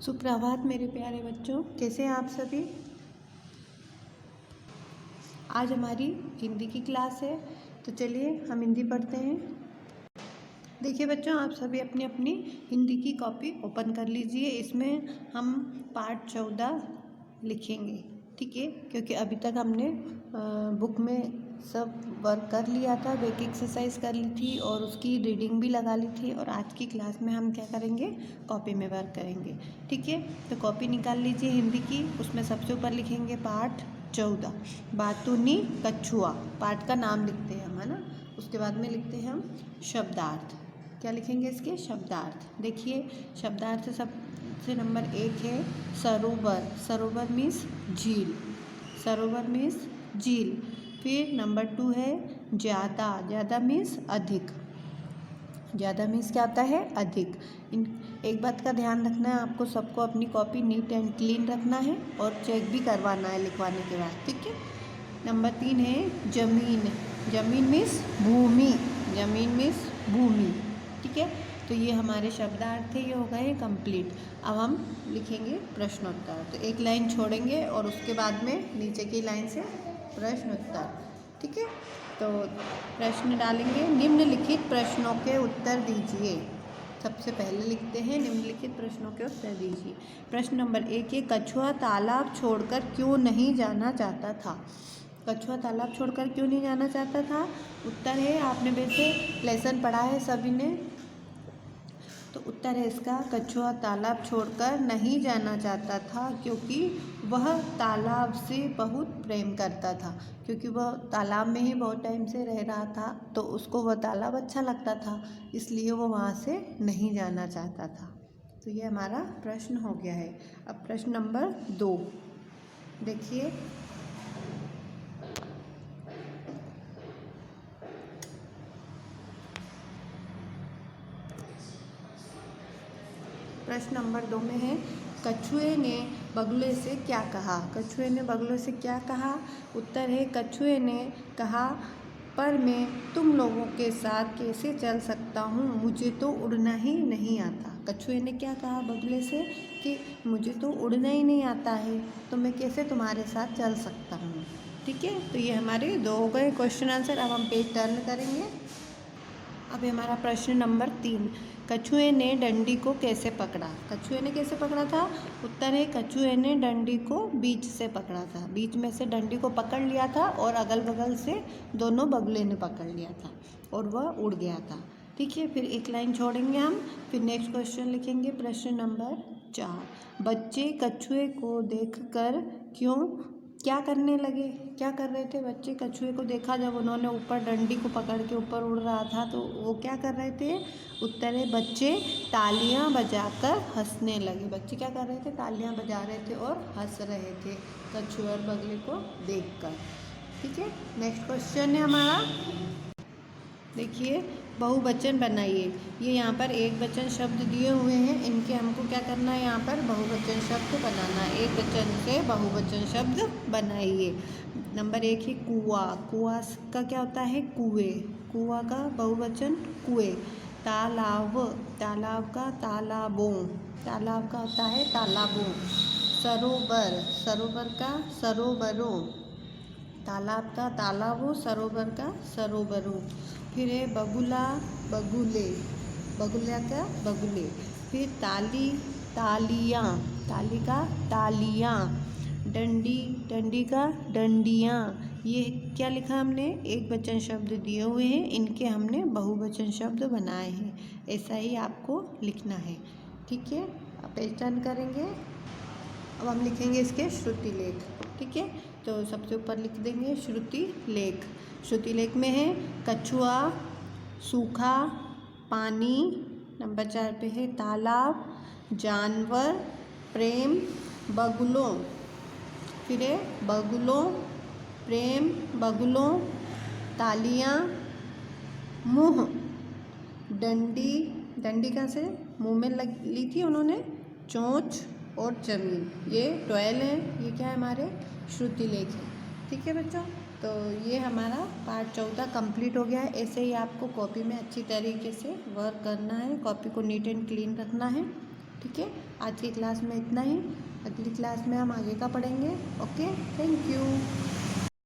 सुप्रभात मेरे प्यारे बच्चों, कैसे हैं आप सभी। आज हमारी हिंदी की क्लास है, तो चलिए हम हिंदी पढ़ते हैं। देखिए बच्चों, आप सभी अपनी अपनी हिंदी की कॉपी ओपन कर लीजिए। इसमें हम पाठ 14 लिखेंगे, ठीक है। क्योंकि अभी तक हमने बुक में सब वर्क कर लिया था, बेक एक्सरसाइज कर ली थी और उसकी रीडिंग भी लगा ली थी। और आज की क्लास में हम क्या करेंगे, कॉपी में वर्क करेंगे, ठीक है। तो कॉपी निकाल लीजिए हिंदी की। उसमें सबसे ऊपर लिखेंगे पाठ 14 बातूनी कछुआ। पाठ का नाम लिखते हैं हम, है ना। उसके बाद में लिखते हैं हम शब्दार्थ। क्या लिखेंगे इसके शब्दार्थ। देखिए शब्दार्थ सबसे नंबर 1 है सरोवर। सरोवर मीन्स झील। सरोवर मीन्स झील। फिर नंबर 2 है ज़्यादा। ज़्यादा मीन्स अधिक। ज़्यादा मीन्स क्या होता है, अधिक। एक बात का ध्यान रखना है, आपको सबको अपनी कॉपी नीट एंड क्लीन रखना है और चेक भी करवाना है लिखवाने के बाद, ठीक है। नंबर 3 है जमीन। जमीन मीन्स भूमि। जमीन मीन्स भूमि, ठीक है। तो ये हमारे शब्दार्थ थे, ये हो गए कंप्लीट। अब हम लिखेंगे प्रश्नोत्तर। तो एक लाइन छोड़ेंगे और उसके बाद में नीचे की लाइन से प्रश्नोत्तर, ठीक है। तो प्रश्न डालेंगे, निम्नलिखित प्रश्नों के उत्तर दीजिए। सबसे पहले लिखते हैं निम्नलिखित प्रश्नों के उत्तर दीजिए। प्रश्न नंबर 1 है कछुआ तालाब छोड़कर क्यों नहीं जाना चाहता था। कछुआ तालाब छोड़कर क्यों नहीं जाना चाहता था। उत्तर है, आपने वैसे लेसन पढ़ा है सभी ने, तो उत्तर है इसका कछुआ तालाब छोड़कर नहीं जाना चाहता था क्योंकि वह तालाब से बहुत प्रेम करता था। क्योंकि वह तालाब में ही बहुत टाइम से रह रहा था, तो उसको वह तालाब अच्छा लगता था, इसलिए वो वहाँ से नहीं जाना चाहता था। तो ये हमारा प्रश्न हो गया है। अब प्रश्न नंबर 2 देखिए। प्रश्न नंबर 2 में है कछुए ने बगुले से क्या कहा। कछुए ने बगुले से क्या कहा। उत्तर है कछुए ने कहा, पर मैं तुम लोगों के साथ कैसे चल सकता हूँ, मुझे तो उड़ना ही नहीं आता। कछुए ने क्या कहा बगुले से कि मुझे तो उड़ना ही नहीं आता है, तो मैं कैसे तुम्हारे साथ चल सकता हूँ, ठीक है। तो ये हमारे 2 हो गए क्वेश्चन आंसर। अब हम पेज टर्न करेंगे। अब हमारा प्रश्न नंबर 3, कछुए ने डंडी को कैसे पकड़ा। कछुए ने कैसे पकड़ा था। उत्तर है कछुए ने डंडी को बीच से पकड़ा था। बीच में से डंडी को पकड़ लिया था और अगल बगल से दोनों बगुले ने पकड़ लिया था और वह उड़ गया था, ठीक है। फिर एक लाइन छोड़ेंगे हम, फिर नेक्स्ट क्वेश्चन लिखेंगे। प्रश्न नंबर 4, बच्चे कछुए को देखकर क्या करने लगे। क्या कर रहे थे बच्चे, कछुए को देखा जब उन्होंने ऊपर डंडी को पकड़ के ऊपर उड़ रहा था, तो वो क्या कर रहे थे। उत्तर है बच्चे तालियां बजाकर हंसने लगे। बच्चे क्या कर रहे थे, तालियां बजा रहे थे और हंस रहे थे कछुए और बगले को देखकर, ठीक है। नेक्स्ट क्वेश्चन है हमारा, देखिए बहुवचन बनाइए। ये यहाँ पर एक वचन शब्द दिए हुए हैं, इनके हमको क्या करना है, यहाँ पर बहुवचन शब्द बनाना है। एक वचन से बहुवचन शब्द बनाइए। नंबर 1 है कुआं। कुआं का क्या होता है, कुएं। कुआं का बहुवचन कुएं। तालाब। तालाब का तालाबों। तालाब का होता है तालाबों। सरोवर। सरोवर का सरोवरों। तालाब का तालाबों, सरोवर का सरोवरों। फिर है बगुला, बगुले। बगुला का बगुले। फिर ताली, तालियाँ। ताली का तालियाँ। डंडी, डंडी का डंडियाँ। ये क्या लिखा हमने, एक वचन शब्द दिए हुए हैं, इनके हमने बहुवचन शब्द बनाए हैं। ऐसा ही आपको लिखना है, ठीक है। आप पहचान करेंगे। अब हम लिखेंगे इसके श्रुति लेख, ठीक है। तो सबसे ऊपर लिख देंगे श्रुति लेख। श्रुति लेख में है कछुआ, सूखा, पानी। नंबर 4 पे है तालाब, जानवर, प्रेम, बगुलों। फिर है बगुलों, प्रेम, बगुलों, तालियाँ, मुँह, डंडी। डंडी कहाँ से, मुँह में ली थी उन्होंने, चोंच और जमीन। ये 12 है, ये क्या है हमारे श्रुति लेख है, ठीक है बच्चों। तो ये हमारा पार्ट 14 कंप्लीट हो गया है। ऐसे ही आपको कॉपी में अच्छी तरीके से वर्क करना है, कॉपी को नीट एंड क्लीन रखना है। ठीक है, आज की क्लास में इतना ही। अगली क्लास में हम आगे का पढ़ेंगे। Okay, thank you.